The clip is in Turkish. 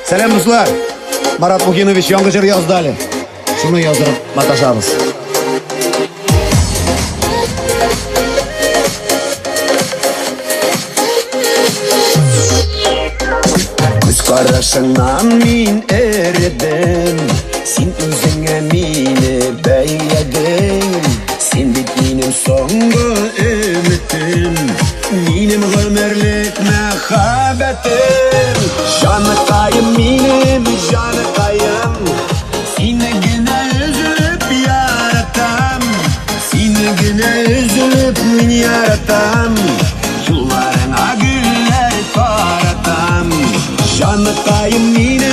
Selam dostlar. Marат Мухинович yanlış yer yazdı Ali. Şunu yazdırıp matlaşarız. Göz karasından min eridim. Sen üzüne mini beyledin. Sen bit benim songu ümitim. Benim ömürlük mehabetim. Janыкаем benim Жаныкаем. Seni güne üzülüp yaratam. Seni güne üzülüp min yaratam. Yollarına güller paratam. Жаныкаем benim